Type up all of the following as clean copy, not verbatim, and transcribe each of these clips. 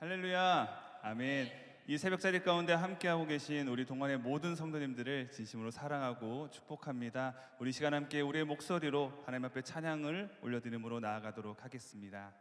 할렐루야, 아멘. 이 새벽자리 가운데 함께하고 계신 우리 동안의 모든 성도님들을 진심으로 사랑하고 축복합니다. 우리 시간 함께 우리의 목소리로 하나님 앞에 찬양을 올려드림으로 나아가도록 하겠습니다.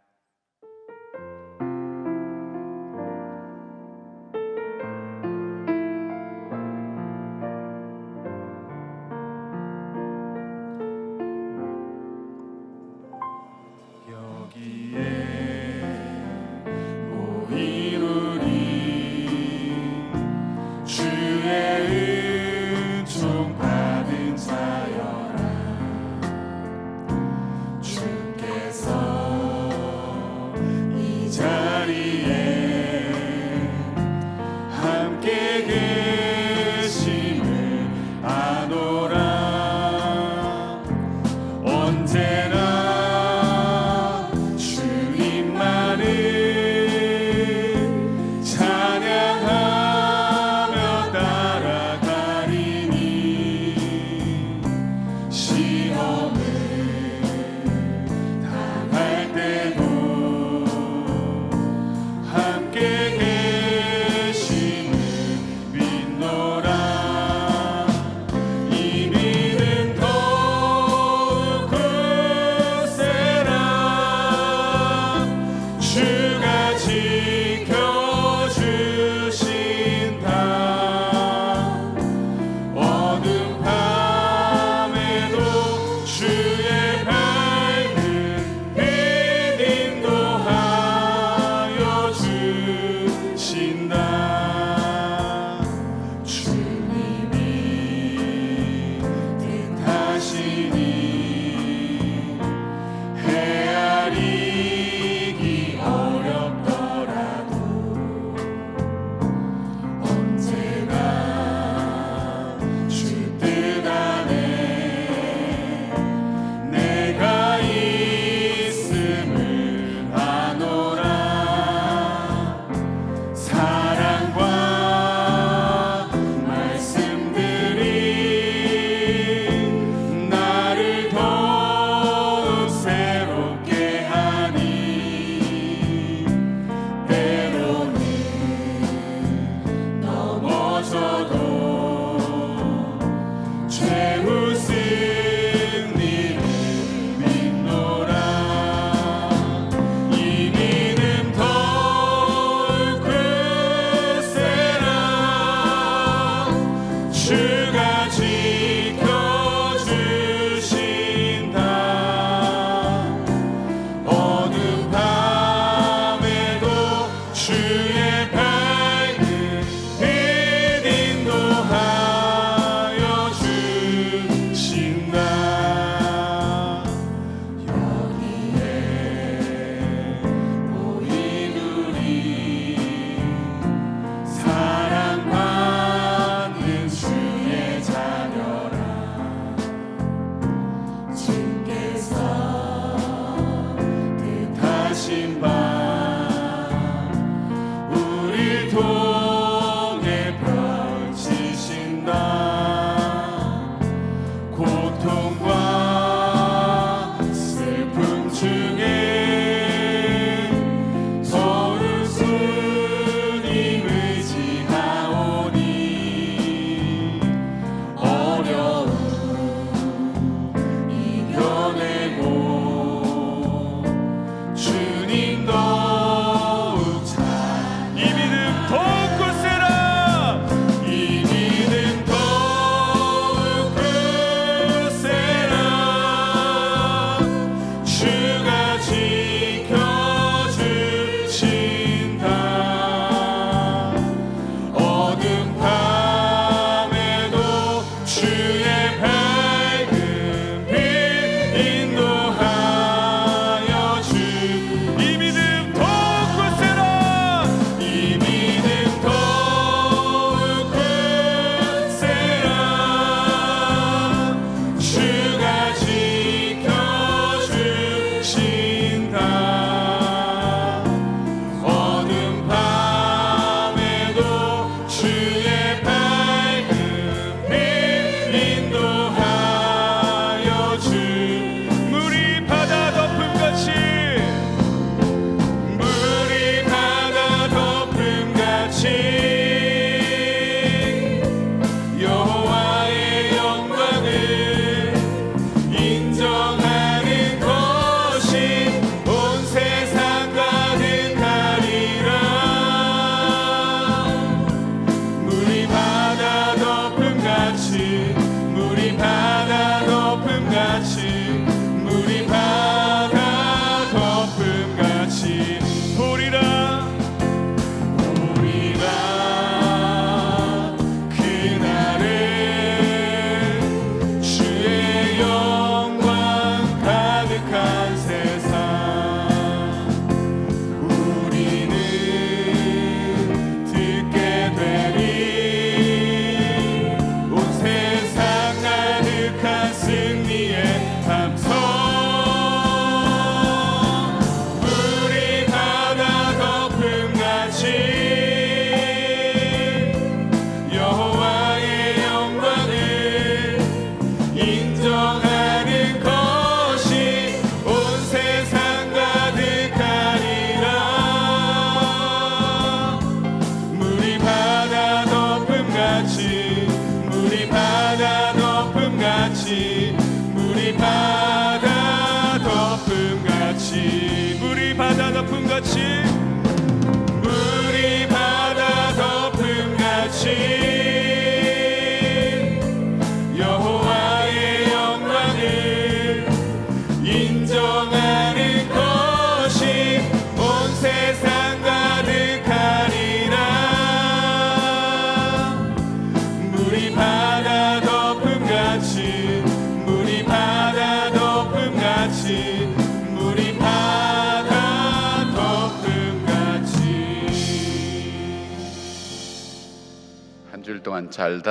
한 주일 동안 잘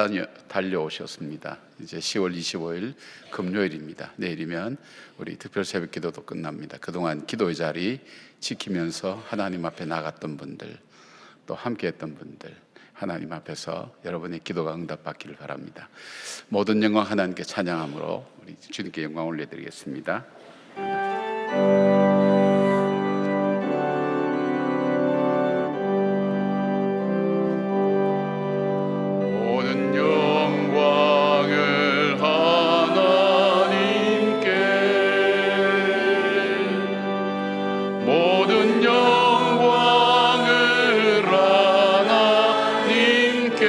달려오셨습니다. 이제 10월 25일 금요일입니다. 내일이면 우리 특별 새벽 기도도 끝납니다. 그동안 기도의 자리 지키면서 하나님 앞에 나갔던 분들, 또 함께했던 분들, 하나님 앞에서 여러분의 기도가 응답받기를 바랍니다. 모든 영광 하나님께 찬양함으로 우리 주님께 영광 올려드리겠습니다. 모든 영광을 하나님께, 모든 영광을 하나님께,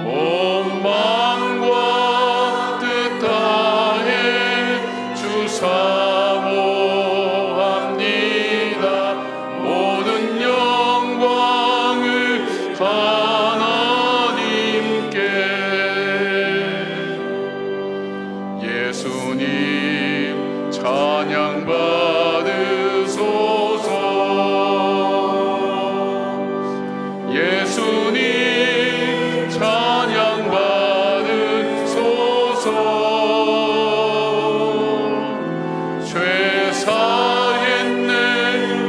온 마음과 뜻 다해 주 사모합니다. 모든 영광을 하나님께. 예수님 찬양 받으소서. 예수님 찬양 받으소서. 죄 사했네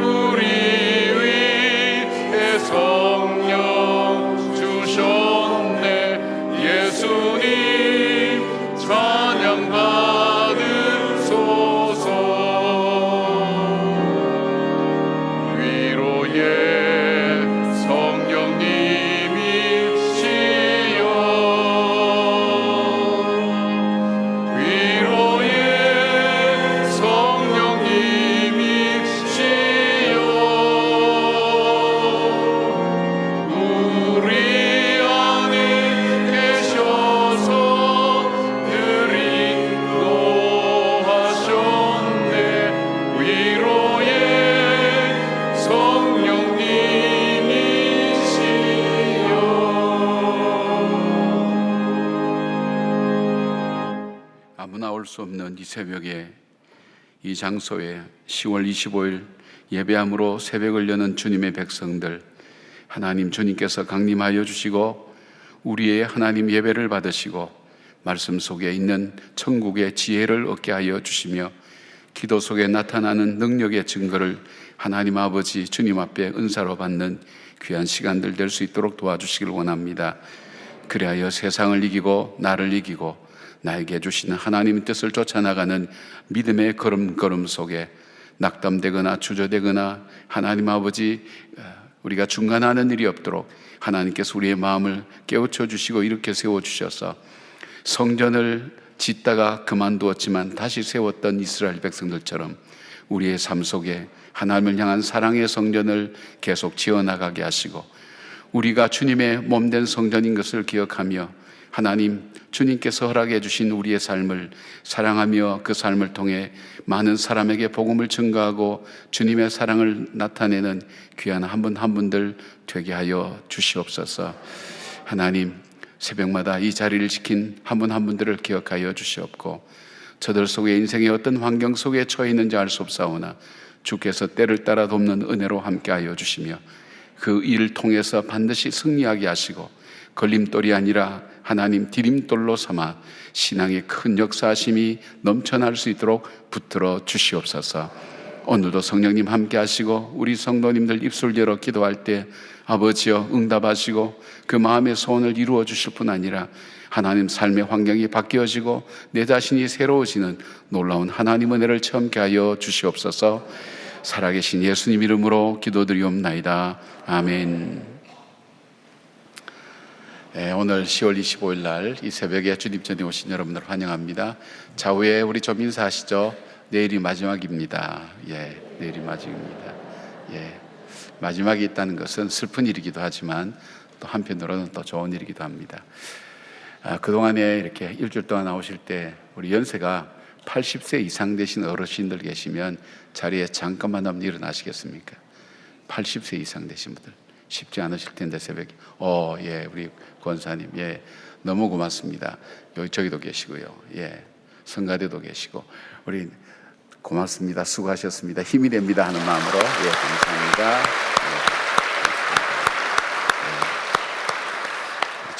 우리 위에 성령 주셨네. 예수님 찬양 받으소서. 위로의 성령님이시여, 위로의 성령님이시여, 우리 안에 계셔서 늘 인도하셨네. 위로의 성령님이시여. 아무나 올 수 없는 이 새벽에, 이 장소에 10월 25일 예배함으로 새벽을 여는 주님의 백성들, 하나님 주님께서 강림하여 주시고 우리의 하나님 예배를 받으시고 말씀 속에 있는 천국의 지혜를 얻게 하여 주시며 기도 속에 나타나는 능력의 증거를 하나님 아버지 주님 앞에 은사로 받는 귀한 시간들 될 수 있도록 도와주시길 원합니다. 그리하여 세상을 이기고 나를 이기고 나에게 주시는 하나님의 뜻을 쫓아나가는 믿음의 걸음걸음 속에 낙담되거나 주저되거나 하나님 아버지 우리가 중간하는 일이 없도록 하나님께서 우리의 마음을 깨우쳐 주시고 이렇게 세워주셔서 성전을 짓다가 그만두었지만 다시 세웠던 이스라엘 백성들처럼 우리의 삶 속에 하나님을 향한 사랑의 성전을 계속 지어나가게 하시고 우리가 주님의 몸된 성전인 것을 기억하며 하나님 주님께서 허락해 주신 우리의 삶을 사랑하며 그 삶을 통해 많은 사람에게 복음을 증거하고 주님의 사랑을 나타내는 귀한 한 분 한 분들 되게 하여 주시옵소서. 하나님 새벽마다 이 자리를 지킨 한 분 한 분들을 기억하여 주시옵고 저들 속에 인생의 어떤 환경 속에 처해 있는지 알 수 없사오나 주께서 때를 따라 돕는 은혜로 함께하여 주시며 그 일을 통해서 반드시 승리하게 하시고 걸림돌이 아니라 하나님 디딤돌로 삼아 신앙의 큰 역사하심이 넘쳐날 수 있도록 붙들어 주시옵소서. 오늘도 성령님 함께 하시고 우리 성도님들 입술 열어 기도할 때 아버지여 응답하시고 그 마음의 소원을 이루어 주실 뿐 아니라 하나님 삶의 환경이 바뀌어지고 내 자신이 새로워지는 놀라운 하나님 은혜를 체험케 하여 주시옵소서. 살아계신 예수님 이름으로 기도드리옵나이다. 아멘. 오늘 10월 25일 날 이 새벽에 주님 전에 오신 여러분들 환영합니다. 좌우에 우리 좀 인사하시죠. 내일이 마지막입니다. 내일이 마지막입니다. 마지막이 있다는 것은 슬픈 일이기도 하지만 또 한편으로는 또 좋은 일이기도 합니다. 그동안에 이렇게 일주일 동안 나오실 때 우리 연세가 80세 이상 되신 어르신들 계시면 자리에 잠깐만 한번 일어나시겠습니까? 80세 이상 되신 분들 쉽지 않으실 텐데 새벽에 우리 권사님 너무 고맙습니다. 저기도 계시고요. 성가대도 계시고 우리 고맙습니다. 수고하셨습니다. 힘이 됩니다 하는 마음으로 감사합니다.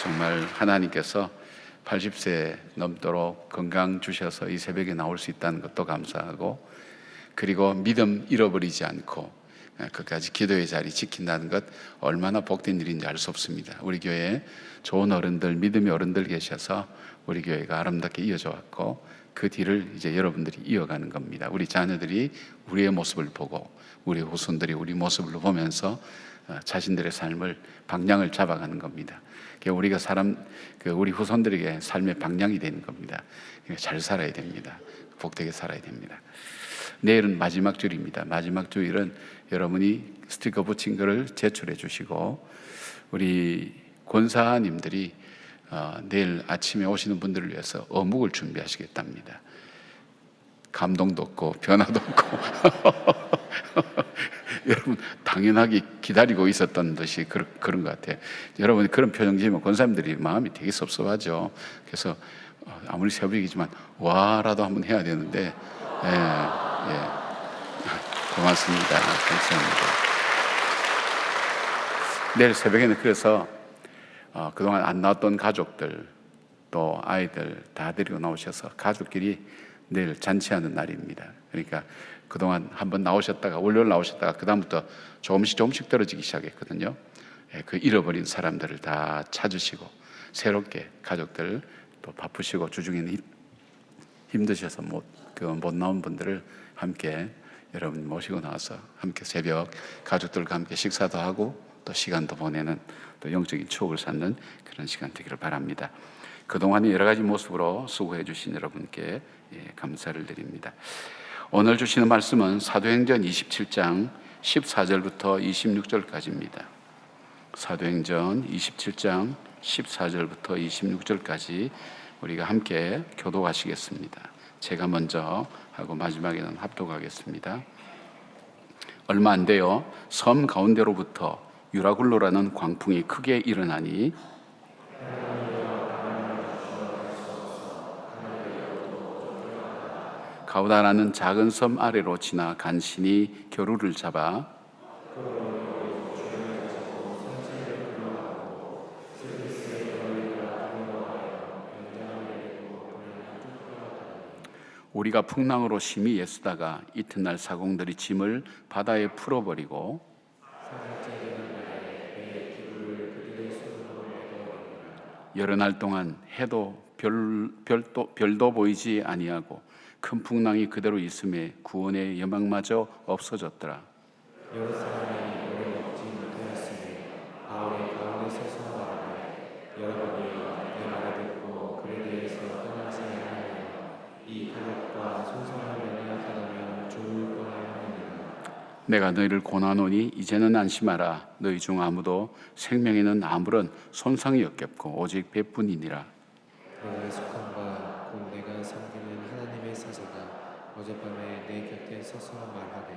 정말 하나님께서 80세 넘도록 건강 주셔서 이 새벽에 나올 수 있다는 것도 감사하고, 그리고 믿음 잃어버리지 않고 끝까지 기도의 자리 지킨다는 것 얼마나 복된 일인지 알 수 없습니다. 우리 교회에 좋은 어른들, 믿음의 어른들 계셔서 우리 교회가 아름답게 이어져 왔고, 그 뒤를 이제 여러분들이 이어가는 겁니다. 우리 자녀들이 우리의 모습을 보고, 우리 후손들이 우리 모습을 보면서 자신들의 삶을 방향을 잡아가는 겁니다. 우리가 우리 후손들에게 삶의 방향이 되는 겁니다. 잘 살아야 됩니다. 복되게 살아야 됩니다. 내일은 마지막 주일입니다. 마지막 주일은 여러분이 스티커 붙인 거를 제출해 주시고, 우리 권사님들이 내일 아침에 오시는 분들을 위해서 어묵을 준비하시겠답니다. 감동도 없고 변화도 없고 여러분 당연하게 기다리고 있었던 듯이 그런 것 같아요. 여러분이 그런 표정 지으면 권사님들이 마음이 되게 섭섭하죠. 그래서 아무리 새벽이지만 와라도 한번 해야 되는데, 고맙습니다. 감사합니다. 내일 새벽에는 그래서 그동안 안 나왔던 가족들 또 아이들 다 데리고 나오셔서 가족끼리 내일 잔치하는 날입니다. 그러니까 그동안 한번 나오셨다가 월요일 나오셨다가 그 다음부터 조금씩 떨어지기 시작했거든요. 그 잃어버린 사람들을 다 찾으시고, 새롭게 가족들 또 바쁘시고 주중에는 힘드셔서 못 나온 분들을 함께 여러분 모시고 나와서 함께 새벽 가족들과 함께 식사도 하고 또 시간도 보내는, 또 영적인 추억을 쌓는 그런 시간 되기를 바랍니다. 그동안의 여러 가지 모습으로 수고해 주신 여러분께 감사를 드립니다. 오늘 주시는 말씀은 사도행전 27장 14절부터 26절까지입니다. 사도행전 27장 14절부터 26절까지 우리가 함께 교독하시겠습니다. 제가 먼저 하고 마지막에는 합독하겠습니다. 얼마 안 돼요. 섬 가운데로부터 유라굴로라는 광풍이 크게 일어나니 가우다라는 작은 섬 아래로 지나 간신히 겨루를 잡아 우리가 풍랑으로 심히 애쓰다가 이튿날 사공들이 짐을 바다에 풀어버리고 여러 날 동안 해도 별도 보이지 아니하고 큰 풍랑이 그대로 있음에 구원의 여망마저 없어졌더라. 여러 사람이 오래 먹지 못하였으니 바울이 가운데 서서 말하되, 여러분이 내 말을 듣고 그에 대해서 떠나지 아니하여 이 그릇과 손성하면이 하다면 좋을 뻔하였느니라. 내가 너희를 고난하노니 이제는 안심하라. 너희 중 아무도 생명에는 아무런 손상이 없겠고 오직 배뿐이니라. 내가 속한 바 곧 내가 섬기는 하나님의 사자가 어젯밤에 내 곁에 서서 말하되,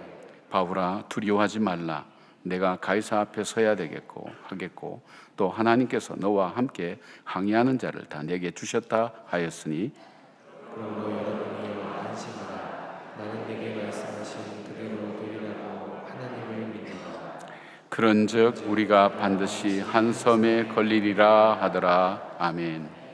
바울아 두려워하지 말라. 내가 가이사 앞에 서야 되겠고 하겠고 또 하나님께서 너와 함께 항의하는 자를 다 내게 주셨다 하였으니, 그러므로 여러분이여 안심하라. 나는 내게 말씀하신 그대로 되리라고 하나님을 믿노라. 그런즉 우리가 반드시 한 섬에 걸리리라 하더라. 아멘.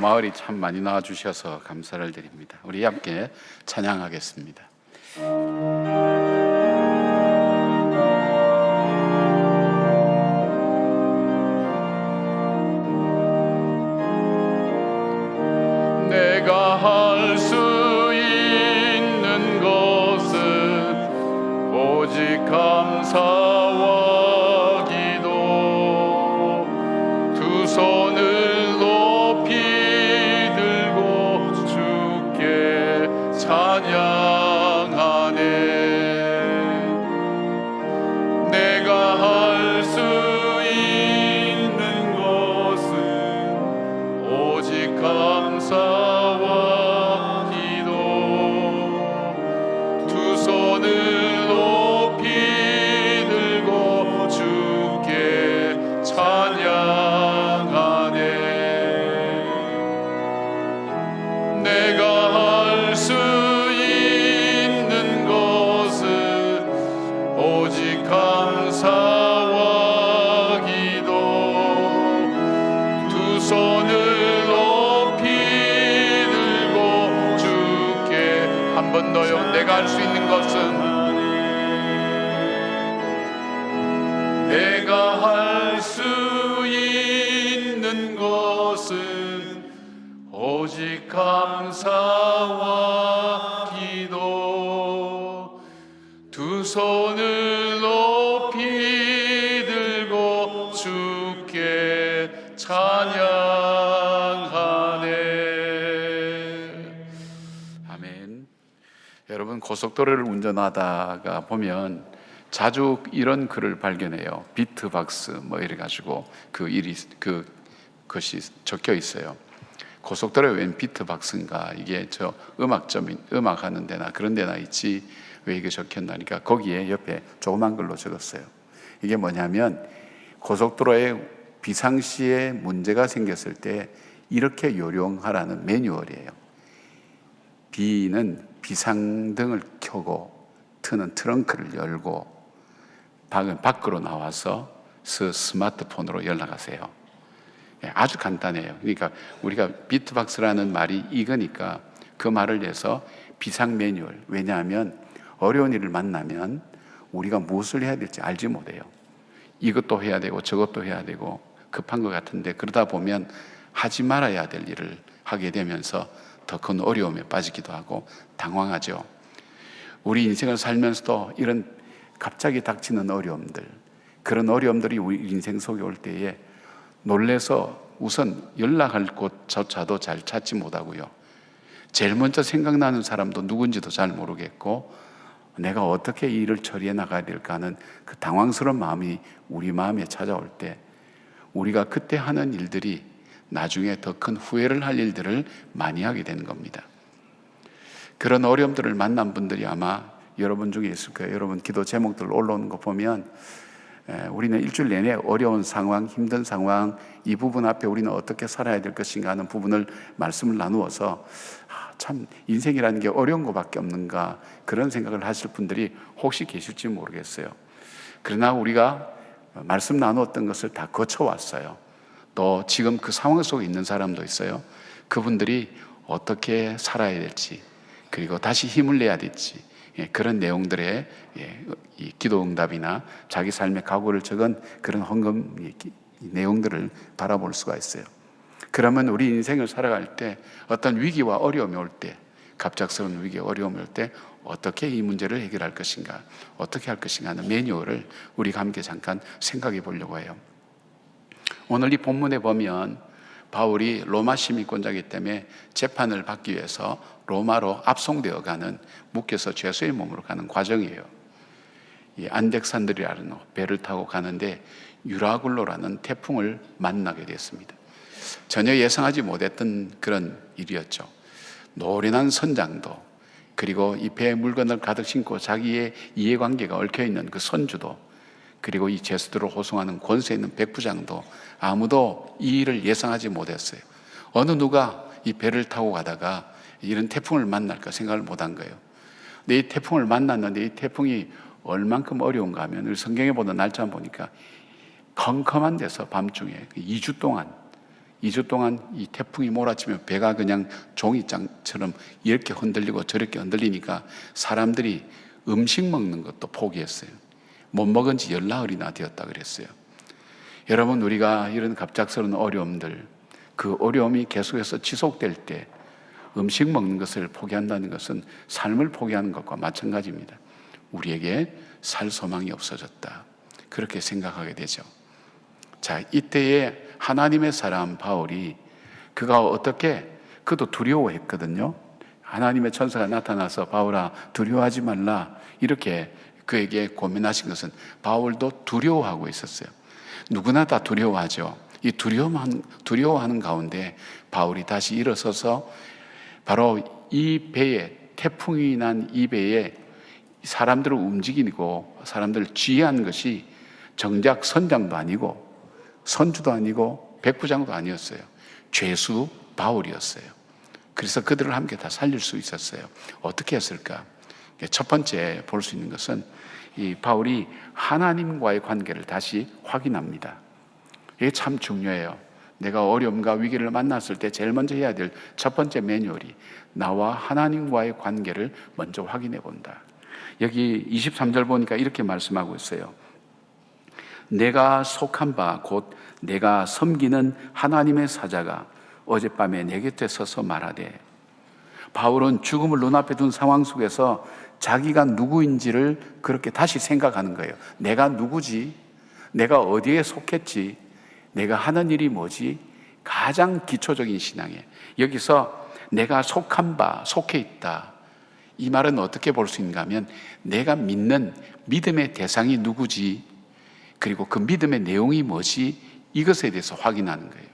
마을이 참 많이 나와주셔서 감사를 드립니다. 우리 함께 찬양하겠습니다. 내가 할 수 있는 것은 오직 감사와 기도, 두 손을 높이 들고 주께 찬양하네. 내가 할 수 있는 것은 오직 감사와 기도, 두 손을 높이 들고 주께 찬양하네. 내가 할 수 있는 것은 오직 감사와 기도, 두 손을 높이 들고 주께. 한 번 더요. 내가 할 수 있는 것은, 내가 할 수 있는 것은 오직 감사와 기도, 두 손을 높이 들고 주께 찬양하네. 아멘. 여러분, 고속도로를 운전하다가 보면 자주 이런 글을 발견해요. 비트박스 뭐 이래 가지고 그것이 적혀 있어요. 고속도로에 웬 비트박스인가? 이게 저 음악 하는 데나 그런 데나 있지 왜 이게 적혔나니까 거기에 옆에 조그만 글로 적었어요. 이게 뭐냐면 고속도로에 비상시에 문제가 생겼을 때 이렇게 요령하라는 매뉴얼이에요. B는 비상등을 켜고 트는 트렁크를 열고 밖으로 나와서 스마트폰으로 연락하세요. 아주 간단해요. 그러니까 우리가 비트박스라는 말이 이거니까 그 말을 내서 비상 매뉴얼. 왜냐하면 어려운 일을 만나면 우리가 무엇을 해야 될지 알지 못해요. 이것도 해야 되고 저것도 해야 되고 급한 것 같은데 그러다 보면 하지 말아야 될 일을 하게 되면서 더 큰 어려움에 빠지기도 하고 당황하죠. 우리 인생을 살면서도 이런 갑자기 닥치는 어려움들, 그런 어려움들이 우리 인생 속에 올 때에 놀래서 우선 연락할 곳조차도 잘 찾지 못하고요. 제일 먼저 생각나는 사람도 누군지도 잘 모르겠고 내가 어떻게 이 일을 처리해 나가야 될까 하는 그 당황스러운 마음이 우리 마음에 찾아올 때 우리가 그때 하는 일들이 나중에 더 큰 후회를 할 일들을 많이 하게 되는 겁니다. 그런 어려움들을 만난 분들이 아마 여러분 중에 있을 거예요. 여러분 기도 제목들 올라오는 거 보면 우리는 일주일 내내 어려운 상황, 힘든 상황, 이 부분 앞에 우리는 어떻게 살아야 될 것인가 하는 부분을 말씀을 나누어서 참 인생이라는 게 어려운 것밖에 없는가 그런 생각을 하실 분들이 혹시 계실지 모르겠어요. 그러나 우리가 말씀 나누었던 것을 다 거쳐왔어요. 또 지금 그 상황 속에 있는 사람도 있어요. 그분들이 어떻게 살아야 될지 그리고 다시 힘을 내야 될지 그런 내용들의 이 기도 응답이나 자기 삶의 각오를 적은 그런 헌금 내용들을 바라볼 수가 있어요. 그러면 우리 인생을 살아갈 때 어떤 위기와 어려움이 올 때, 갑작스러운 위기와 어려움이 올 때 어떻게 이 문제를 해결할 것인가, 어떻게 할 것인가 하는 매뉴얼을 우리가 함께 잠깐 생각해 보려고 해요. 오늘 이 본문에 보면 바울이 로마 시민권자이기 때문에 재판을 받기 위해서 로마로 압송되어 가는, 묶여서 죄수의 몸으로 가는 과정이에요. 이 안덱산드리아라는 배를 타고 가는데 유라굴로라는 태풍을 만나게 됐습니다. 전혀 예상하지 못했던 그런 일이었죠. 노련한 선장도, 그리고 이 배에 물건을 가득 싣고 자기의 이해관계가 얽혀있는 그 선주도, 그리고 이 죄수들을 호송하는 권세 있는 백부장도 아무도 이 일을 예상하지 못했어요. 어느 누가 이 배를 타고 가다가 이런 태풍을 만날까 생각을 못한 거예요. 근데 이 태풍을 만났는데 이 태풍이 얼만큼 어려운가 하면 우리 성경에 보던 날짜 보니까 컴컴한 데서 밤중에 2주 동안 2주 동안 이 태풍이 몰아치면 배가 그냥 종이장처럼 이렇게 흔들리고 저렇게 흔들리니까 사람들이 음식 먹는 것도 포기했어요. 못 먹은 지 열나흘이나 되었다 그랬어요. 여러분, 우리가 이런 갑작스러운 어려움들, 그 어려움이 계속해서 지속될 때 음식 먹는 것을 포기한다는 것은 삶을 포기하는 것과 마찬가지입니다. 우리에게 살 소망이 없어졌다, 그렇게 생각하게 되죠. 자, 이때에 하나님의 사람 바울이 그가 어떻게, 그도 두려워했거든요. 하나님의 천사가 나타나서 바울아 두려워하지 말라 이렇게 그에게 고민하신 것은 바울도 두려워하고 있었어요. 누구나 다 두려워하죠. 이 두려워하는 가운데 바울이 다시 일어서서 바로 이 배에, 태풍이 난 이 배에 사람들을 움직이고 사람들을 지휘한 것이 정작 선장도 아니고 선주도 아니고 백부장도 아니었어요. 죄수 바울이었어요. 그래서 그들을 함께 다 살릴 수 있었어요. 어떻게 했을까? 첫 번째 볼 수 있는 것은 이 바울이 하나님과의 관계를 다시 확인합니다. 이게 참 중요해요. 내가 어려움과 위기를 만났을 때 제일 먼저 해야 될 첫 번째 매뉴얼이 나와 하나님과의 관계를 먼저 확인해 본다. 여기 23절 보니까 이렇게 말씀하고 있어요. 내가 속한 바 곧 내가 섬기는 하나님의 사자가 어젯밤에 내 곁에 서서 말하되, 바울은 죽음을 눈앞에 둔 상황 속에서 자기가 누구인지를 그렇게 다시 생각하는 거예요. 내가 누구지? 내가 어디에 속했지? 내가 하는 일이 뭐지? 가장 기초적인 신앙이에요. 여기서 내가 속한 바, 속해 있다, 이 말은 어떻게 볼 수 있는가 하면 내가 믿는 믿음의 대상이 누구지, 그리고 그 믿음의 내용이 뭐지, 이것에 대해서 확인하는 거예요.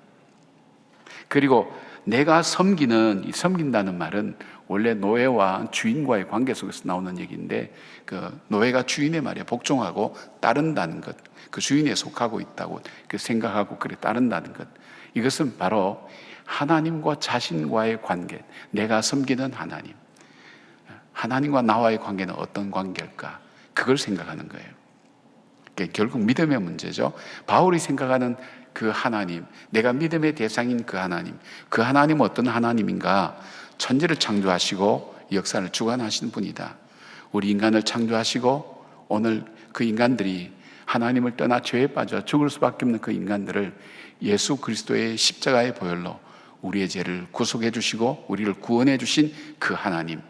그리고 내가 섬기는, 이 섬긴다는 말은 원래 노예와 주인과의 관계 속에서 나오는 얘기인데, 그 노예가 주인의 말에 복종하고 따른다는 것, 그 주인에 속하고 있다고 생각하고 그래 따른다는 것, 이것은 바로 하나님과 자신과의 관계, 내가 섬기는 하나님, 하나님과 나와의 관계는 어떤 관계일까, 그걸 생각하는 거예요. 결국 믿음의 문제죠. 바울이 생각하는 그 하나님, 내가 믿음의 대상인 그 하나님은 어떤 하나님인가? 천지를 창조하시고 역사를 주관하시는 분이다. 우리 인간을 창조하시고 오늘 그 인간들이 하나님을 떠나 죄에 빠져 죽을 수밖에 없는 그 인간들을 예수 그리스도의 십자가의 보혈로 우리의 죄를 구속해 주시고 우리를 구원해 주신 그 하나님,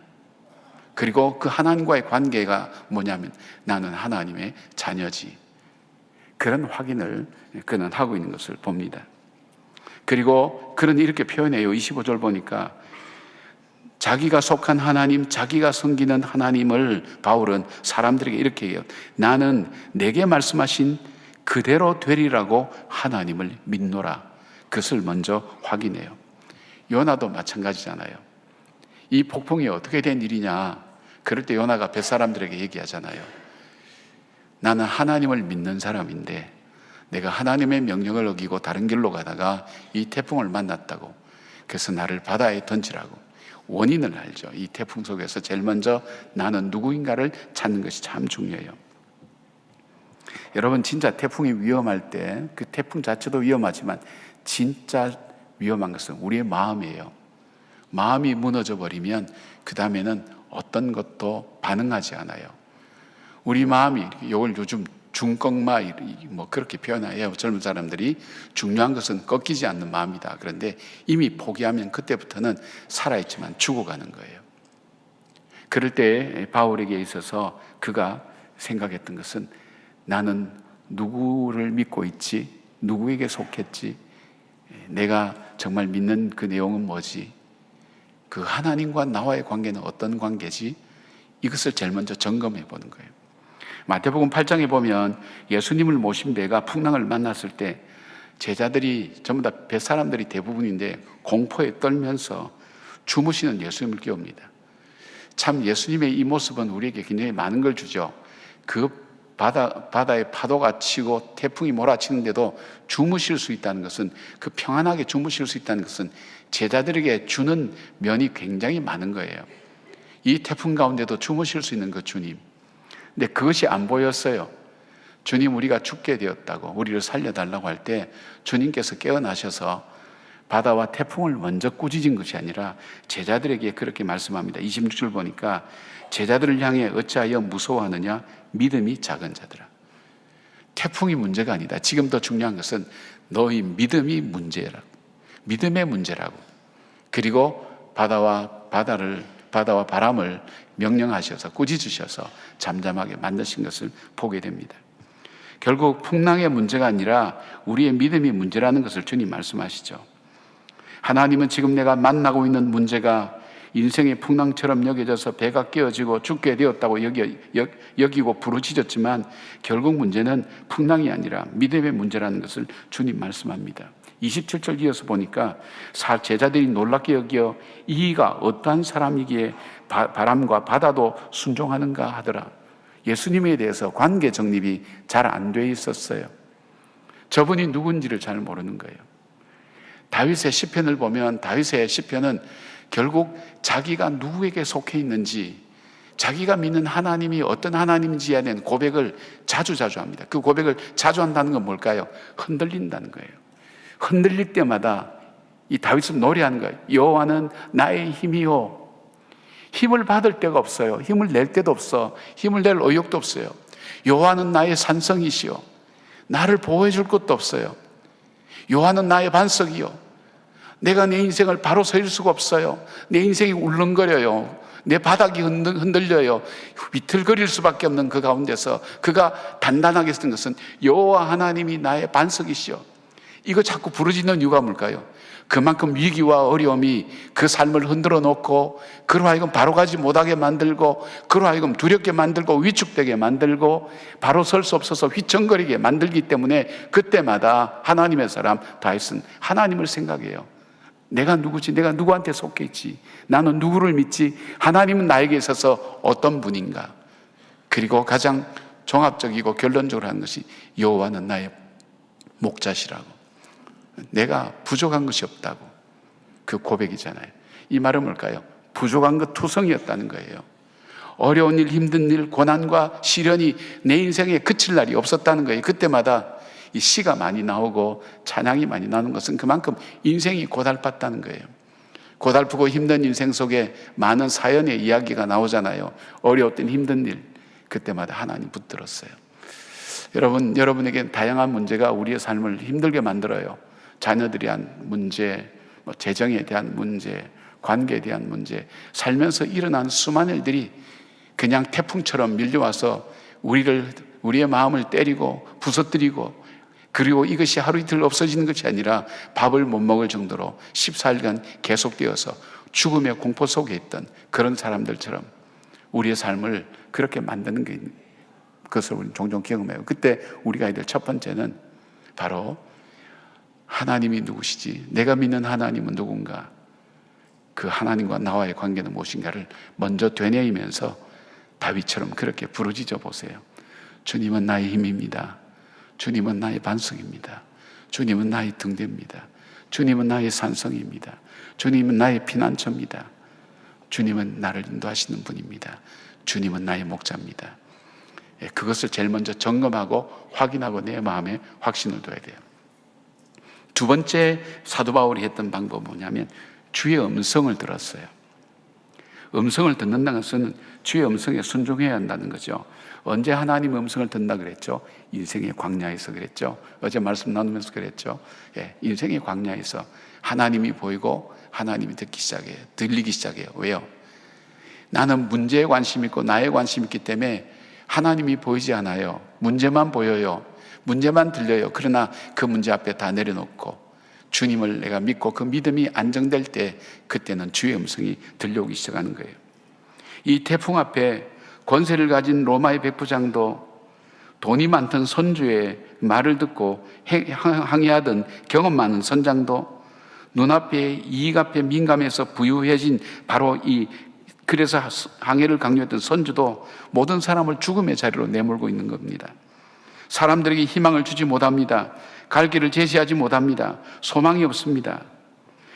그리고 그 하나님과의 관계가 뭐냐면 나는 하나님의 자녀지, 그런 확인을 그는 하고 있는 것을 봅니다. 그리고 그는 이렇게 표현해요. 25절 보니까 자기가 속한 하나님, 자기가 섬기는 하나님을 바울은 사람들에게 이렇게 해요. 나는 내게 말씀하신 그대로 되리라고 하나님을 믿노라. 그것을 먼저 확인해요. 요나도 마찬가지잖아요. 이 폭풍이 어떻게 된 일이냐, 그럴 때 요나가 뱃사람들에게 얘기하잖아요. 나는 하나님을 믿는 사람인데 내가 하나님의 명령을 어기고 다른 길로 가다가 이 태풍을 만났다고, 그래서 나를 바다에 던지라고. 원인을 알죠. 이 태풍 속에서 제일 먼저 나는 누구인가를 찾는 것이 참 중요해요. 여러분, 진짜 태풍이 위험할 때 그 태풍 자체도 위험하지만 진짜 위험한 것은 우리의 마음이에요. 마음이 무너져 버리면 그 다음에는 어떤 것도 반응하지 않아요. 우리 마음이, 이걸 요즘 중꺾마 뭐 그렇게 표현해요. 젊은 사람들이 중요한 것은 꺾이지 않는 마음이다. 그런데 이미 포기하면 그때부터는 살아있지만 죽어가는 거예요. 그럴 때 바울에게 있어서 그가 생각했던 것은 나는 누구를 믿고 있지? 누구에게 속했지? 내가 정말 믿는 그 내용은 뭐지? 그 하나님과 나와의 관계는 어떤 관계지? 이것을 제일 먼저 점검해 보는 거예요. 마태복음 8장에 보면 예수님을 모신 배가 풍랑을 만났을 때 제자들이 전부 다 뱃사람들이 대부분인데 공포에 떨면서 주무시는 예수님을 깨웁니다. 참 예수님의 이 모습은 우리에게 굉장히 많은 걸 주죠. 그 바다에 파도가 치고 태풍이 몰아치는데도 주무실 수 있다는 것은, 그 평안하게 주무실 수 있다는 것은 제자들에게 주는 면이 굉장히 많은 거예요. 이 태풍 가운데도 주무실 수 있는 그 주님, 근데 그것이 안 보였어요. 주님, 우리가 죽게 되었다고, 우리를 살려달라고 할 때 주님께서 깨어나셔서 바다와 태풍을 먼저 꾸짖은 것이 아니라 제자들에게 그렇게 말씀합니다. 26절 보니까 제자들을 향해 어찌하여 무서워하느냐? 믿음이 작은 자들아. 태풍이 문제가 아니다. 지금 더 중요한 것은 너희 믿음이 문제라고. 믿음의 문제라고. 그리고 바다와 바람을 명령하셔서 꾸짖으셔서 잠잠하게 만드신 것을 보게 됩니다. 결국 풍랑의 문제가 아니라 우리의 믿음이 문제라는 것을 주님 말씀하시죠. 하나님은 지금 내가 만나고 있는 문제가 인생의 풍랑처럼 여겨져서 배가 깨어지고 죽게 되었다고 여기고 부르짖었지만 결국 문제는 풍랑이 아니라 믿음의 문제라는 것을 주님 말씀합니다. 27절 이어서 보니까 제자들이 놀랍게 여겨 이가 어떠한 사람이기에 바람과 바다도 순종하는가 하더라. 예수님에 대해서 관계 정립이 잘 안 돼 있었어요. 저분이 누군지를 잘 모르는 거예요. 다윗의 시편을 보면 다윗의 시편은 결국 자기가 누구에게 속해 있는지, 자기가 믿는 하나님이 어떤 하나님인지에 대한 고백을 자주 합니다. 그 고백을 자주 한다는 건 뭘까요? 흔들린다는 거예요. 흔들릴 때마다 이 다윗은 노래하는 거예요. 여호와는 나의 힘이요. 힘을 받을 데가 없어요. 힘을 낼 데도 없어. 힘을 낼 의욕도 없어요. 여호와는 나의 산성이시요. 나를 보호해 줄 것도 없어요. 여호와는 나의 반석이요. 내가 내 인생을 바로 설 수가 없어요. 내 인생이 울렁거려요. 내 바닥이 흔들려요. 비틀거릴 수밖에 없는 그 가운데서 그가 단단하게 쓴 것은 여호와 하나님이 나의 반석이시요. 이거 자꾸 부르짖는 이유가 뭘까요? 그만큼 위기와 어려움이 그 삶을 흔들어 놓고 그로 하여금 바로 가지 못하게 만들고 그로 하여금 두렵게 만들고 위축되게 만들고 바로 설 수 없어서 휘청거리게 만들기 때문에 그때마다 하나님의 사람 다윗은 하나님을 생각해요. 내가 누구지? 내가 누구한테 속해 있지? 나는 누구를 믿지? 하나님은 나에게 있어서 어떤 분인가? 그리고 가장 종합적이고 결론적으로 하는 것이 여호와는 나의 목자시라고. 내가 부족한 것이 없다고. 그 고백이잖아요. 이 말은 뭘까요? 부족한 것 투성이었다는 거예요. 어려운 일, 힘든 일, 고난과 시련이 내 인생에 그칠 날이 없었다는 거예요. 그때마다 이 시가 많이 나오고 찬양이 많이 나오는 것은 그만큼 인생이 고달팠다는 거예요. 고달프고 힘든 인생 속에 많은 사연의 이야기가 나오잖아요. 어려웠던 힘든 일, 그때마다 하나님 붙들었어요. 여러분에게 다양한 문제가 우리의 삶을 힘들게 만들어요. 자녀들에 대한 문제, 재정에 대한 문제, 관계에 대한 문제, 살면서 일어난 수많은 일들이 그냥 태풍처럼 밀려와서 우리의 마음을 때리고 부서뜨리고, 그리고 이것이 하루 이틀 없어지는 것이 아니라 밥을 못 먹을 정도로 14일간 계속되어서 죽음의 공포 속에 있던 그런 사람들처럼 우리의 삶을 그렇게 만드는 것을 우리는 종종 경험해요. 그때 우리가 해야 될 첫 번째는 바로 하나님이 누구시지? 내가 믿는 하나님은 누군가? 그 하나님과 나와의 관계는 무엇인가를 먼저 되뇌이면서 다윗처럼 그렇게 부르짖어 보세요. 주님은 나의 힘입니다. 주님은 나의 반석입니다. 주님은 나의 등대입니다. 주님은 나의 산성입니다. 주님은 나의 피난처입니다. 주님은 나를 인도하시는 분입니다. 주님은 나의 목자입니다. 그것을 제일 먼저 점검하고 확인하고 내 마음에 확신을 둬야 돼요. 두 번째 사도 바울이 했던 방법은 뭐냐면 주의 음성을 들었어요. 음성을 듣는다는 것은 주의 음성에 순종해야 한다는 거죠. 언제 하나님의 음성을 듣는다 그랬죠? 인생의 광야에서 그랬죠. 어제 말씀 나누면서 그랬죠. 인생의 광야에서 하나님이 보이고 하나님이 들리기 시작해요. 왜요? 나는 문제에 관심 있고 나에 관심 있기 때문에 하나님이 보이지 않아요. 문제만 보여요. 문제만 들려요. 그러나 그 문제 앞에 다 내려놓고 주님을 내가 믿고 그 믿음이 안정될 때 그때는 주의 음성이 들려오기 시작하는 거예요. 이 태풍 앞에 권세를 가진 로마의 백부장도 돈이 많던 선주의 말을 듣고 항해하던 경험 많은 선장도 눈앞에 이익 앞에 민감해서 부유해진 바로 그래서 항해를 강요했던 선주도 모든 사람을 죽음의 자리로 내몰고 있는 겁니다. 사람들에게 희망을 주지 못합니다. 갈 길을 제시하지 못합니다. 소망이 없습니다.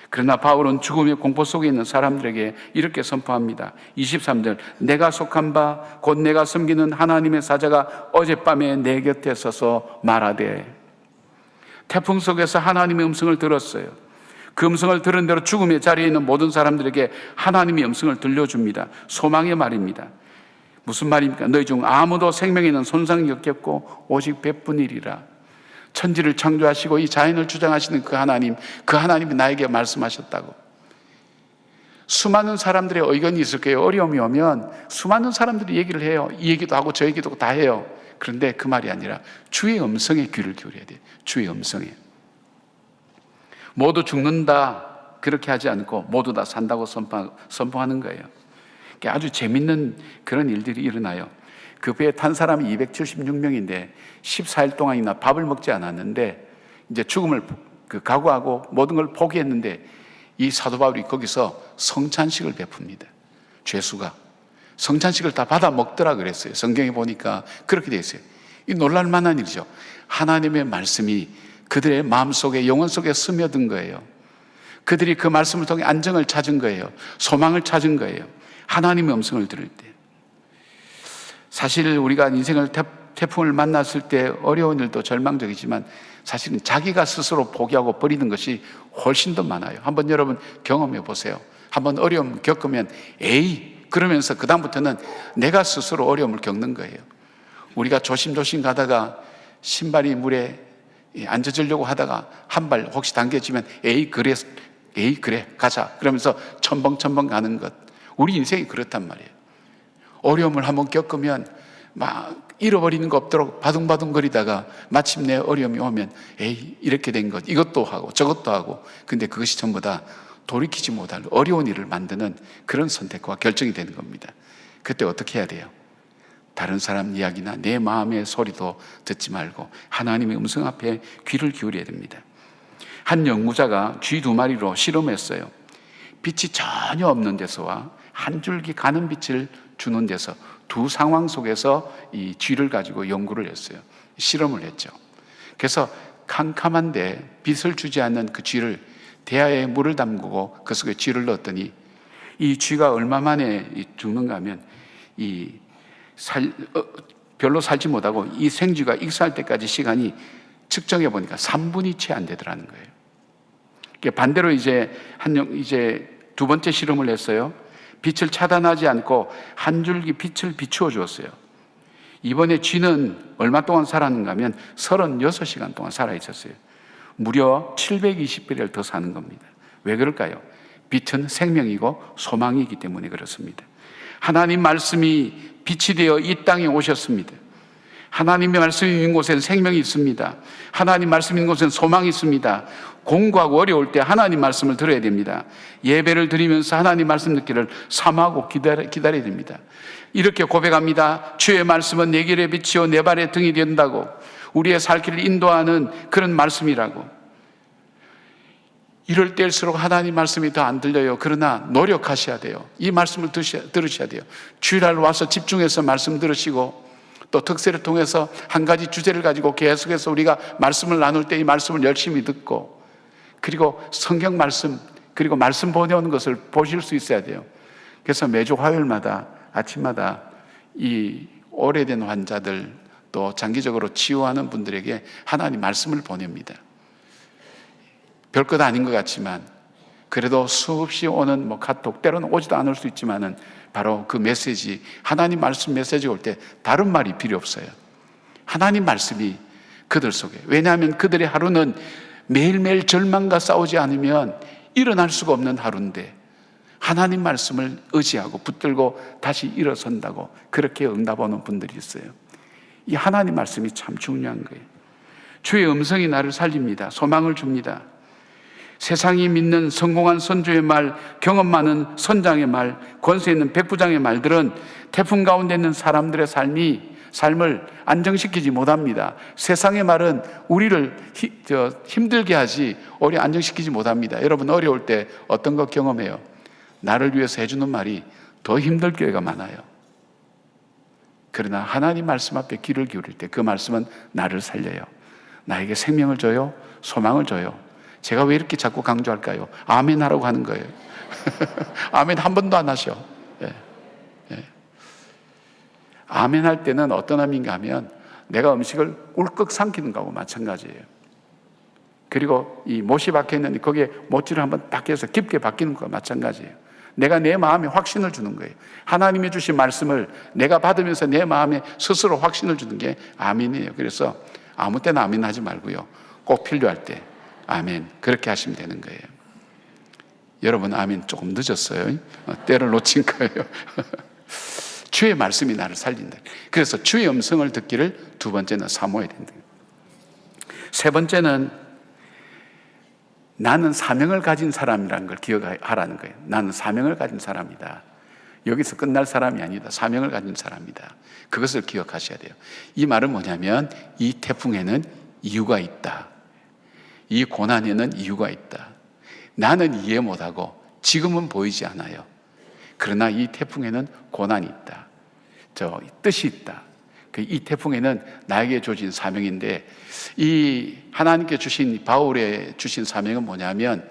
그러나 바울은 죽음의 공포 속에 있는 사람들에게 이렇게 선포합니다. 23절, 내가 속한 바 곧 내가 섬기는 하나님의 사자가 어젯밤에 내 곁에 서서 말하되. 태풍 속에서 하나님의 음성을 들었어요. 그 음성을 들은 대로 죽음의 자리에 있는 모든 사람들에게 하나님의 음성을 들려줍니다. 소망의 말입니다. 무슨 말입니까? 너희 중 아무도 생명에는 손상이 없겠고 오직 배뿐이리라. 천지를 창조하시고 이 자연을 주장하시는 그 하나님이 나에게 말씀하셨다고. 수많은 사람들의 의견이 있을 거예요. 어려움이 오면 수많은 사람들이 얘기를 해요. 이 얘기도 하고 저 얘기도 다 해요. 그런데 그 말이 아니라 주의 음성에 귀를 기울여야 돼요. 주의 음성에. 모두 죽는다 그렇게 하지 않고 모두 다 산다고 선포하는 거예요. 아주 재밌는 그런 일들이 일어나요. 그 배에 탄 사람이 276명인데 14일 동안이나 밥을 먹지 않았는데 이제 죽음을 각오하고 모든 걸 포기했는데 이 사도 바울이 거기서 성찬식을 베풉니다. 죄수가 성찬식을 다 받아 먹더라 그랬어요. 성경에 보니까 그렇게 되어 있어요. 이 놀랄 만한 일이죠. 하나님의 말씀이 그들의 마음속에 영혼 속에 스며든 거예요. 그들이 그 말씀을 통해 안정을 찾은 거예요. 소망을 찾은 거예요. 하나님의 음성을 들을 때. 사실 우리가 인생을 태풍을 만났을 때 어려운 일도 절망적이지만 사실은 자기가 스스로 포기하고 버리는 것이 훨씬 더 많아요. 한번 여러분 경험해 보세요. 한번 어려움 겪으면 그러면서 그 다음부터는 내가 스스로 어려움을 겪는 거예요. 우리가 조심조심 가다가 신발이 물에 안 젖으려고 하다가 한 발 혹시 당겨지면 그래 가자 그러면서 첨벙첨벙 가는 것. 우리 인생이 그렇단 말이에요. 어려움을 한번 겪으면 막 잃어버리는 거 없도록 바둥바둥거리다가 마침내 어려움이 오면 이렇게 된 것, 이것도 하고 저것도 하고, 근데 그것이 전부 다 돌이키지 못할 어려운 일을 만드는 그런 선택과 결정이 되는 겁니다. 그때 어떻게 해야 돼요? 다른 사람 이야기나 내 마음의 소리도 듣지 말고 하나님의 음성 앞에 귀를 기울여야 됩니다. 한 연구자가 쥐 2마리로 실험했어요. 빛이 전혀 없는 데서와 한 줄기 가는 빛을 주는 데서 두 상황 속에서 이 쥐를 가지고 연구를 했어요. 실험을 했죠. 그래서 캄캄한데 빛을 주지 않는 그 쥐를 대야에 물을 담그고 그 속에 쥐를 넣었더니 이 쥐가 얼마 만에 죽는가 하면 별로 살지 못하고 이 생쥐가 익사할 때까지 시간이 측정해 보니까 3분이 채 안 되더라는 거예요. 반대로 이제 두 번째 실험을 했어요. 빛을 차단하지 않고 한 줄기 빛을 비추어 주었어요. 이번에 쥐는 얼마 동안 살았는가 하면 36시간 동안 살아 있었어요. 무려 720배를 더 사는 겁니다. 왜 그럴까요? 빛은 생명이고 소망이기 때문에 그렇습니다. 하나님 말씀이 빛이 되어 이 땅에 오셨습니다. 하나님의 말씀이 있는 곳에는 생명이 있습니다. 하나님 말씀이 있는 곳에는 소망이 있습니다. 공부하고 어려울 때 하나님 말씀을 들어야 됩니다. 예배를 드리면서 하나님 말씀 듣기를 사모하고 기다려야 됩니다. 이렇게 고백합니다. 주의 말씀은 내 길에 빛이요 내 발에 등이 된다고. 우리의 살 길을 인도하는 그런 말씀이라고. 이럴 때일수록 하나님 말씀이 더 안 들려요. 그러나 노력하셔야 돼요. 이 말씀을 들으셔야 돼요. 주일날 와서 집중해서 말씀 들으시고 또 특세를 통해서 한 가지 주제를 가지고 계속해서 우리가 말씀을 나눌 때 이 말씀을 열심히 듣고, 그리고 성경 말씀, 그리고 말씀 보내오는 것을 보실 수 있어야 돼요. 그래서 매주 화요일마다 아침마다 이 오래된 환자들 또 장기적으로 치유하는 분들에게 하나님 말씀을 보냅니다. 별것 아닌 것 같지만 그래도 수없이 오는 카톡, 때로는 오지도 않을 수 있지만은 바로 그 메시지, 하나님 말씀 메시지가 올 때 다른 말이 필요 없어요. 하나님 말씀이 그들 속에. 왜냐하면 그들의 하루는 매일매일 절망과 싸우지 않으면 일어날 수가 없는 하루인데 하나님 말씀을 의지하고 붙들고 다시 일어선다고 그렇게 응답 오는 분들이 있어요. 이 하나님 말씀이 참 중요한 거예요. 주의 음성이 나를 살립니다. 소망을 줍니다. 세상이 믿는 성공한 선조의 말, 경험 많은 선장의 말, 권세 있는 백부장의 말들은 태풍 가운데 있는 사람들의 삶을 안정시키지 못합니다. 세상의 말은 우리를 힘들게 하지 오래 안정시키지 못합니다. 여러분 어려울 때 어떤 거 경험해요? 나를 위해서 해주는 말이 더 힘들 경우가 많아요. 그러나 하나님 말씀 앞에 귀를 기울일 때 그 말씀은 나를 살려요. 나에게 생명을 줘요. 소망을 줘요. 제가 왜 이렇게 자꾸 강조할까요? 아멘 하라고 하는 거예요. 아멘 한 번도 안 하셔. 예. 예. 아멘 할 때는 어떤 의미인가 하면 내가 음식을 울컥 삼키는 거하고 마찬가지예요. 그리고 이 못이 박혀 있는데 거기에 못질을 한번 딱 해서 깊게 박히는 것과 마찬가지예요. 내가 내 마음에 확신을 주는 거예요. 하나님이 주신 말씀을 내가 받으면서 내 마음에 스스로 확신을 주는 게 아멘이에요. 그래서 아무 때나 아멘 하지 말고요, 꼭 필요할 때 아멘, 그렇게 하시면 되는 거예요. 여러분 아멘 조금 늦었어요. 때를 놓친 거예요. 주의 말씀이 나를 살린다. 그래서 주의 음성을 듣기를 두 번째는 사모해야 된다. 세 번째는 나는 사명을 가진 사람이라는 걸 기억하라는 거예요. 나는 사명을 가진 사람이다. 여기서 끝날 사람이 아니다. 사명을 가진 사람이다. 그것을 기억하셔야 돼요. 이 말은 뭐냐면 이 태풍에는 이유가 있다. 이 고난에는 이유가 있다. 나는 이해 못하고 지금은 보이지 않아요. 그러나 이 태풍에는 고난이 있다. 뜻이 있다. 이 태풍에는 나에게 주어진 사명인데, 이 하나님께 주신, 바울에 주신 사명은 뭐냐면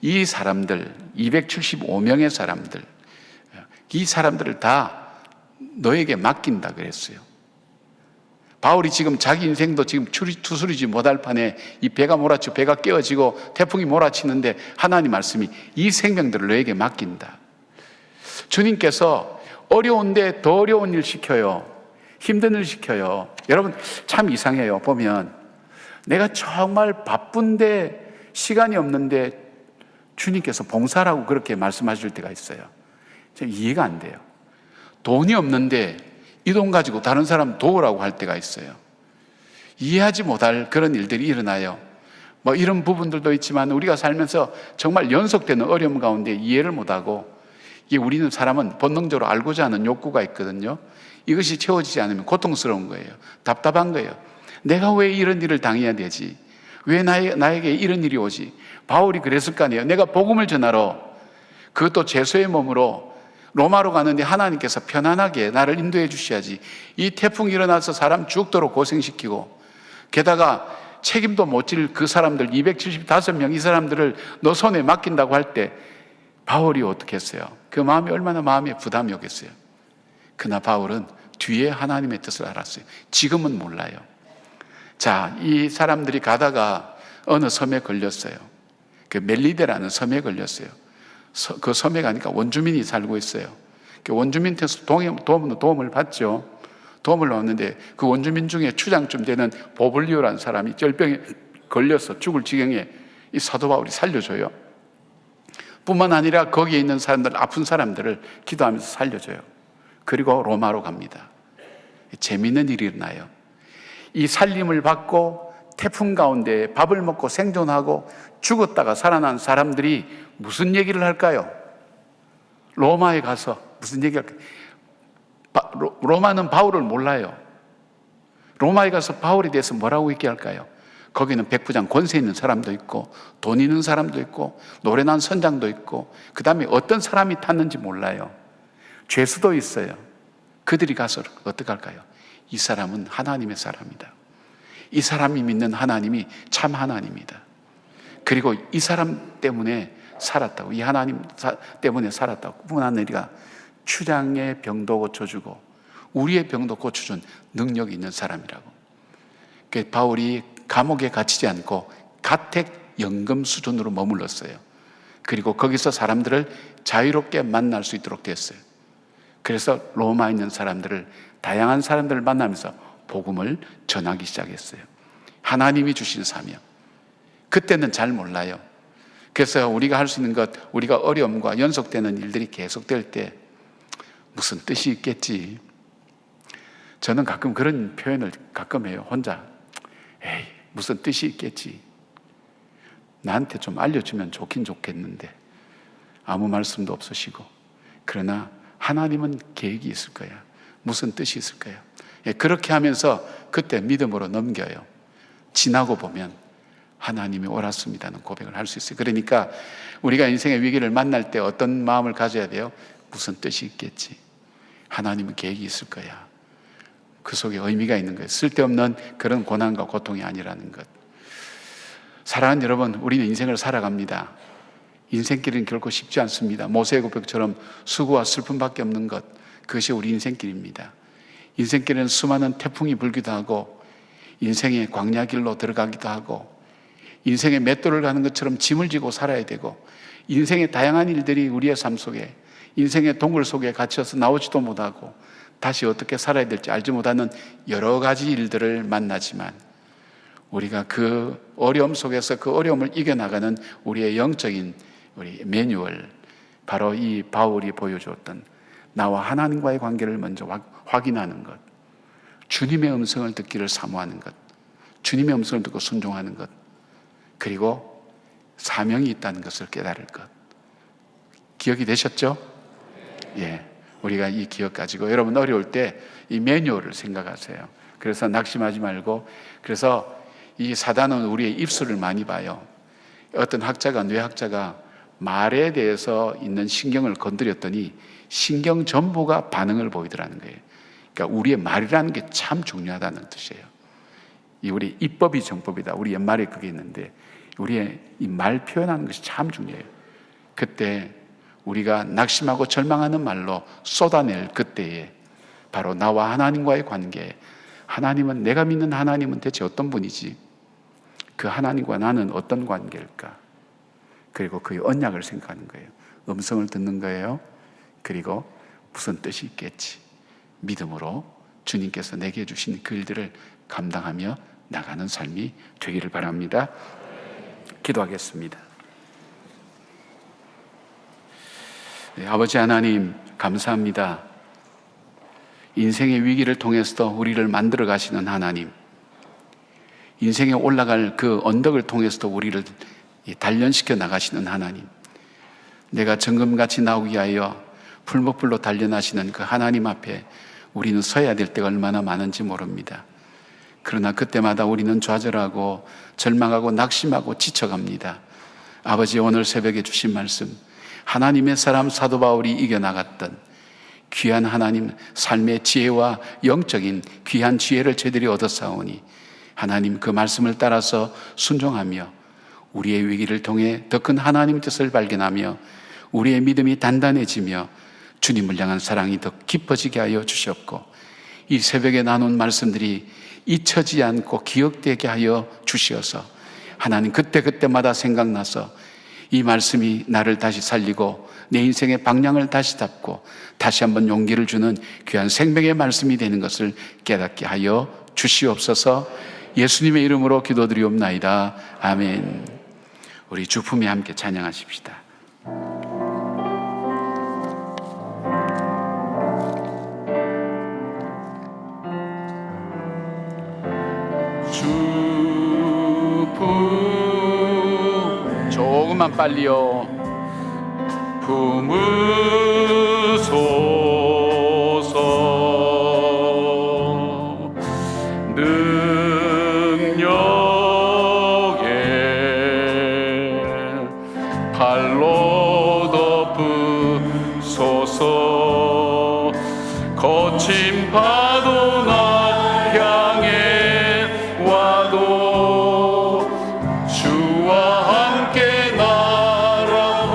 이 사람들 275명의 사람들, 이 사람들을 다 너에게 맡긴다 그랬어요. 바울이 지금 자기 인생도 지금 추스리지 못할 판에 이 배가 몰아치고 배가 깨어지고 태풍이 몰아치는데 하나님 말씀이 이 생명들을 너에게 맡긴다. 주님께서 어려운데 더 어려운 일 시켜요. 힘든 일 시켜요. 여러분 참 이상해요. 보면 내가 정말 바쁜데 시간이 없는데 주님께서 봉사라고 그렇게 말씀하실 때가 있어요. 이해가 안 돼요. 돈이 없는데 이 돈 가지고 다른 사람 도우라고 할 때가 있어요. 이해하지 못할 그런 일들이 일어나요. 뭐 이런 부분들도 있지만 우리가 살면서 정말 연속되는 어려움 가운데 이해를 못하고, 이게 우리는 사람은 본능적으로 알고자 하는 욕구가 있거든요. 이것이 채워지지 않으면 고통스러운 거예요. 답답한 거예요. 내가 왜 이런 일을 당해야 되지? 왜 나에게 이런 일이 오지? 바울이 그랬을 거 아니에요. 내가 복음을 전하러, 그것도 죄수의 몸으로 로마로 가는데 하나님께서 편안하게 나를 인도해 주셔야지, 이 태풍이 일어나서 사람 죽도록 고생시키고 게다가 책임도 못 질 그 사람들 275명, 이 사람들을 너 손에 맡긴다고 할 때 바울이 어떻게 했어요? 그 마음이 얼마나 마음에 부담이 오겠어요. 그러나 바울은 뒤에 하나님의 뜻을 알았어요. 지금은 몰라요. 자, 이 사람들이 가다가 어느 섬에 걸렸어요. 그 멜리데라는 섬에 걸렸어요. 그 섬에 가니까 원주민이 살고 있어요. 그 원주민한테서 도움을 받죠. 도움을 받는데 그 원주민 중에 추장쯤 되는 보블리오라는 사람이 열병에 걸려서 죽을 지경에 이 사도 바울이 살려줘요. 뿐만 아니라 거기에 있는 사람들, 아픈 사람들을 기도하면서 살려줘요. 그리고 로마로 갑니다. 재미있는 일이 일어나요. 이 살림을 받고 태풍 가운데 밥을 먹고 생존하고 죽었다가 살아난 사람들이 무슨 얘기를 할까요? 로마에 가서 무슨 얘기를 할까요? 로마는 바울을 몰라요. 로마에 가서 바울에 대해서 뭐라고 얘기할까요? 거기는 백부장 권세 있는 사람도 있고 돈 있는 사람도 있고 노래난 선장도 있고 그 다음에 어떤 사람이 탔는지 몰라요. 죄수도 있어요. 그들이 가서 어떻게 할까요? 이 사람은 하나님의 사람이다. 이 사람이 믿는 하나님이 참 하나님이다. 그리고 이 사람 때문에 살았다고, 이 하나님 때문에 살았다고. 뿐만 아니라 추장의 병도 고쳐주고 우리의 병도 고쳐준 능력이 있는 사람이라고. 그래서 바울이 감옥에 갇히지 않고 가택 연금 수준으로 머물렀어요. 그리고 거기서 사람들을 자유롭게 만날 수 있도록 됐어요. 그래서 로마에 있는 사람들을, 다양한 사람들을 만나면서 복음을 전하기 시작했어요. 하나님이 주신 사명. 그때는 잘 몰라요. 그래서 우리가 할 수 있는 것, 우리가 어려움과 연속되는 일들이 계속될 때 무슨 뜻이 있겠지. 저는 가끔 그런 표현을 가끔 해요. 혼자. 에이, 무슨 뜻이 있겠지. 나한테 좀 알려주면 좋긴 좋겠는데 아무 말씀도 없으시고. 그러나 하나님은 계획이 있을 거야. 무슨 뜻이 있을 거야. 그렇게 하면서 그때 믿음으로 넘겨요. 지나고 보면 하나님이 옳았습니다는 고백을 할 수 있어요. 그러니까 우리가 인생의 위기를 만날 때 어떤 마음을 가져야 돼요? 무슨 뜻이 있겠지. 하나님은 계획이 있을 거야. 그 속에 의미가 있는 거예요. 쓸데없는 그런 고난과 고통이 아니라는 것. 사랑하는 여러분, 우리는 인생을 살아갑니다. 인생길은 결코 쉽지 않습니다. 모세의 고백처럼 수고와 슬픔밖에 없는 것, 그것이 우리 인생길입니다. 인생길에는 수많은 태풍이 불기도 하고 인생의 광야길로 들어가기도 하고 인생의 맷돌을 가는 것처럼 짐을 지고 살아야 되고, 인생의 다양한 일들이 우리의 삶 속에, 인생의 동굴 속에 갇혀서 나오지도 못하고 다시 어떻게 살아야 될지 알지 못하는 여러 가지 일들을 만나지만, 우리가 그 어려움 속에서 그 어려움을 이겨나가는 우리의 영적인 우리 매뉴얼, 바로 이 바울이 보여주었던 나와 하나님과의 관계를 먼저 확인하는 것, 주님의 음성을 듣기를 사모하는 것, 주님의 음성을 듣고 순종하는 것, 그리고 사명이 있다는 것을 깨달을 것. 기억이 되셨죠? 예, 우리가 이 기억 가지고 여러분 어려울 때 이 매뉴얼을 생각하세요. 그래서 낙심하지 말고, 그래서 이 사단은 우리의 입술을 많이 봐요. 어떤 학자가, 뇌학자가 말에 대해서 있는 신경을 건드렸더니 신경 전부가 반응을 보이더라는 거예요. 그러니까 우리의 말이라는 게 참 중요하다는 뜻이에요. 이 우리 입법이 정법이다. 우리 옛말에 그게 있는데, 우리의 이 말 표현하는 것이 참 중요해요. 그때 우리가 낙심하고 절망하는 말로 쏟아낼 그때에 바로 나와 하나님과의 관계, 하나님은, 내가 믿는 하나님은 대체 어떤 분이지? 그 하나님과 나는 어떤 관계일까? 그리고 그의 언약을 생각하는 거예요. 음성을 듣는 거예요. 그리고 무슨 뜻이 있겠지? 믿음으로 주님께서 내게 주신 그 일들을 감당하며 나가는 삶이 되기를 바랍니다. 기도하겠습니다. 네, 아버지 하나님 감사합니다. 인생의 위기를 통해서도 우리를 만들어 가시는 하나님, 인생에 올라갈 그 언덕을 통해서도 우리를 단련시켜 나가시는 하나님, 내가 정금같이 나오기 위하여 풀목불로 단련하시는 그 하나님 앞에 우리는 서야 될 때가 얼마나 많은지 모릅니다. 그러나 그때마다 우리는 좌절하고 절망하고 낙심하고 지쳐갑니다. 아버지, 오늘 새벽에 주신 말씀, 하나님의 사람 사도 바울이 이겨나갔던 귀한 하나님 삶의 지혜와 영적인 귀한 지혜를 저희들이 얻었사오니 하나님 그 말씀을 따라서 순종하며 우리의 위기를 통해 더 큰 하나님 뜻을 발견하며 우리의 믿음이 단단해지며 주님을 향한 사랑이 더 깊어지게 하여 주시옵고, 이 새벽에 나눈 말씀들이 잊혀지지 않고 기억되게 하여 주시어서 하나님 그때그때마다 생각나서 이 말씀이 나를 다시 살리고 내 인생의 방향을 다시 잡고 다시 한번 용기를 주는 귀한 생명의 말씀이 되는 것을 깨닫게 하여 주시옵소서. 예수님의 이름으로 기도드리옵나이다. 아멘. 우리 주품에 함께 찬양하십시다. 주품, 조금만 빨리요. 품으소서 능력에 발로 덮으소서. 거친 파도 날 향해 와도 주와 함께 날아오르리.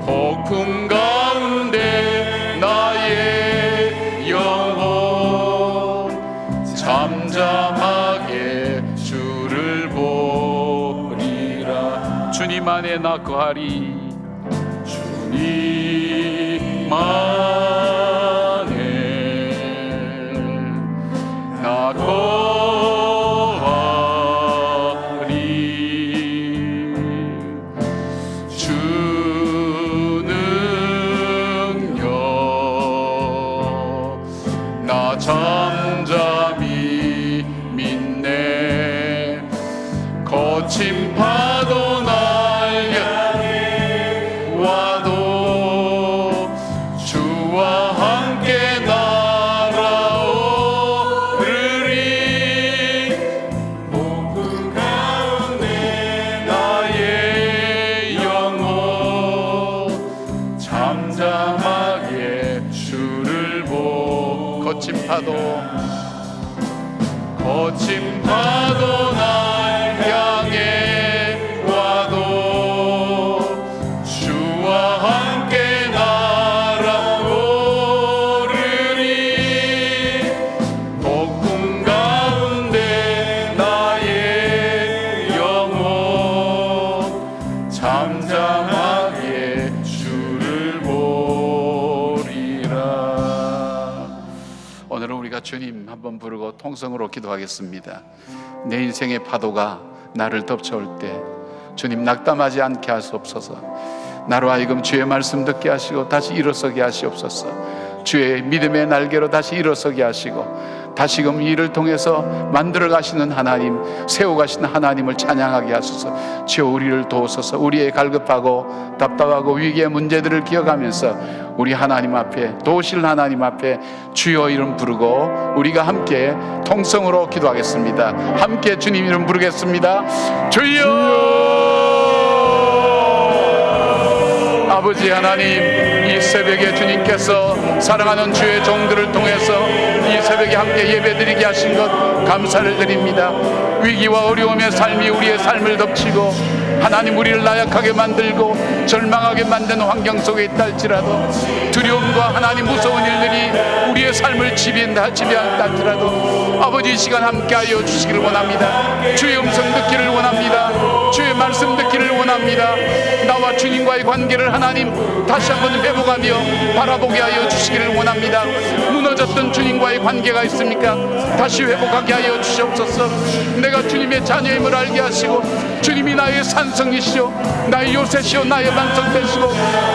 폭풍 가운데 나의 영혼 잠잠하게 주를 보리라. 주님 안에 나 거하리. 주님 안에 나 거하리. 주 능력 나 잠잠히 믿네. 거친 파도 날 향해 와도 주와 함께 날아오르리. 폭풍 가운데 나의 영혼 잠잠하게 주를 보. 거친 파도 날 향해 와도 주와 함께 날아오르리. 폭풍 가운데 주님 한번 부르고 통성으로 기도하겠습니다. 내 인생의 파도가 나를 덮쳐올 때 주님 낙담하지 않게 하시옵소서. 나로 하여금 주의 말씀 듣게 하시고 다시 일어서게 하시옵소서. 주의 믿음의 날개로 다시 일어서게 하시고 다시금 이를 통해서 만들어 가시는 하나님, 세워 가시는 하나님을 찬양하게 하소서. 주여 우리를 도우소서. 우리의 갈급하고 답답하고 위기의 문제들을 기억하면서 우리 하나님 앞에, 도우실 하나님 앞에 주여 이름 부르고 우리가 함께 통성으로 기도하겠습니다. 함께 주님 이름 부르겠습니다. 주여! 아버지 하나님, 이 새벽에 주님께서 사랑하는 주의 종들을 통해서 이 새벽에 함께 예배드리게 하신 것 감사를 드립니다. 위기와 어려움의 삶이 우리의 삶을 덮치고 하나님 우리를 나약하게 만들고 절망하게 만드는 환경 속에 있다 할지라도, 두려움과 하나님 무서운 일들이 우리의 삶을 지배한다 할지라도 아버지 이 시간 함께하여 주시기를 원합니다. 주의 음성 듣기를 원합니다. 주의 말씀 듣기를 원합니다. 나와 주님과의 관계를 하나님 다시 한번 회복하며 바라보게 하여 주시기를 원합니다. 무너졌던 주님과의 관계가 있습니까? 다시 회복하게 하여 주시옵소서. 내가 주님의 자녀임을 알게 하시고 주님이 나의 산성이시오, 나의 요새시오, 나의 반석 되시고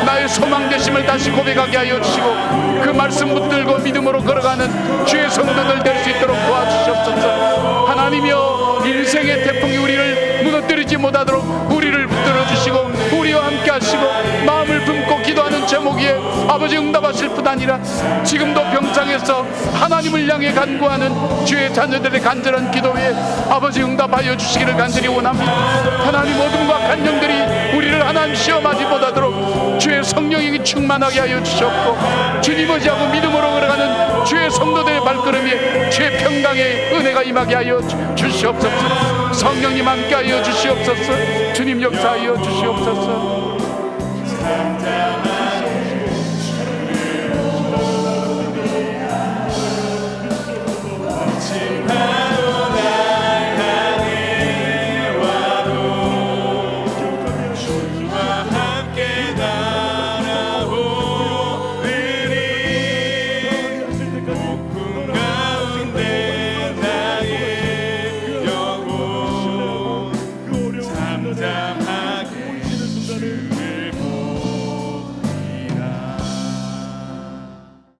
나의 소망 되심을 다시 고백하게 하여 주시고 그 말씀 붙들고 믿음으로 걸어가는 주의 성도들 될 수 있도록 도와주시옵소서. 하나님이여, 인생의 태풍이 우리를 무너뜨리지 못하도록 우리를 붙들어 주시고 우리와 함께 하시고 마음을 품고 기도하는 제목에 아버지 응답하실 뿐 아니라 지금도 병상에서 하나님을 향해 간구하는 주의 자녀들의 간절한 기도에 아버지 응답하여 주시기를 간절히 원합니다. 하나님 어둠과 간영들이 우리를 하나님 시험하지 못하도록 주의 성령이 충만하게 하여 주시옵고 주님 의지하고 믿음으로 걸어가는 주의 성도들의 발걸음에 주의 평강의 은혜가 임하게 하여 주시옵소서. 성령님 함께 하여 주시옵소서. 주님 역사하여 주시옵소서.